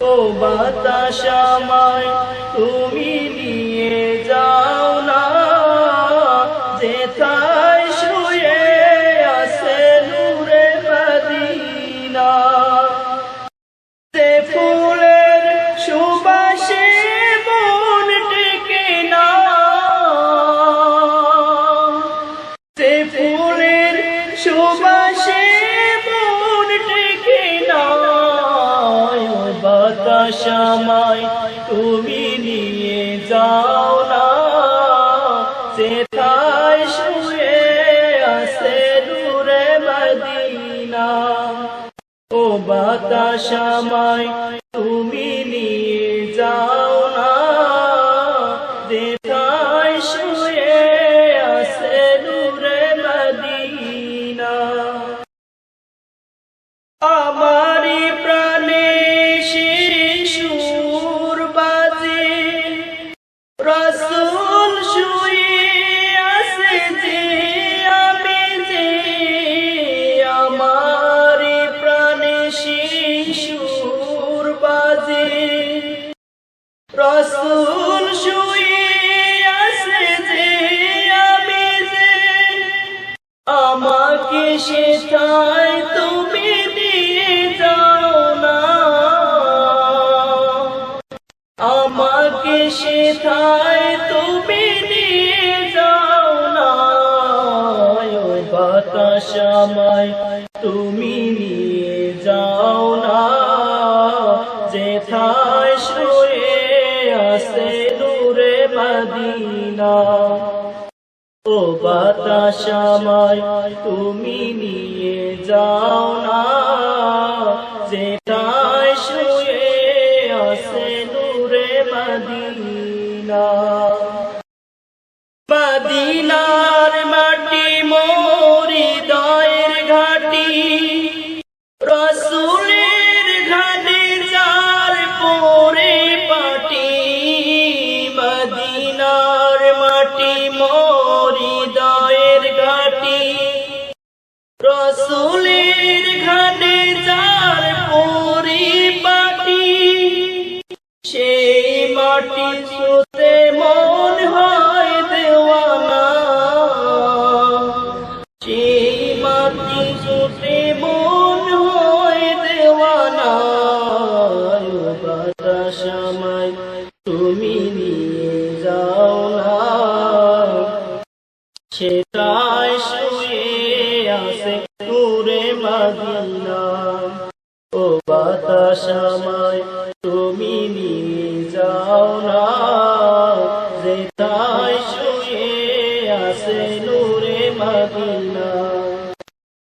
ও বাতাস আমায় তুমি নিয়ে যাও না, যেথায় শুয়ে আছে নূরে মদিনা। যে ফুলের সুবাসে মন টেকে না, যে ফুলের সুবাসে মন টেকে না। ও বাতাস আমায় তুমি নিয়ে যাও না, যেথায় শুয়ে আছে নূরে মদিনা। ও বাতাস আমায় তুমি নিয়ে যাও না, যেথায় শুয়ে আছে নূরে মদিনা। আমারি প্রাণে সুর বাজে, রাসূল শুয়ে আছে যে, আমি যে। আমারি প্রাণে সুর বাজে, রাসূল শুয়ে আছে যে, আমি যে। আমাকে সেথায় তুমি নিয়ে যাও না, আমাকে সেথায় তুমি নিয়ে যাও না। ও বাতাস আমায় তুমি নিয়ে যাও না, যেথায় শুয়ে আছে নূরে মদিনা। ও বাতাস আমায় তুমি নিয়ে যাও না, যেথায় শুয়ে আছে নূরে মদিনা। মদিনার মাটি মোর হৃদয়ের ঘাটি, রাসূলের ঘাটে যার পরে পাটি। মদিনার মাটি মোর হৃদয়ের ঘাটি, রাসূলের ঘাটে যার পরে পাটি। সেই মাটি ছুঁতে মন হয় দেওয়ানা, সেই মাটি ছুঁতে মন হয় দেওয়ানা। ও বাতাস আমায় তুমি নিয়ে যাও না, সেথায় শুয়ে আছে নূরে মদিনা। ও বাতাস আমায় তুমি নিয়ে যাও না, যেথায় শুয়ে আছে নূরে মদিনা।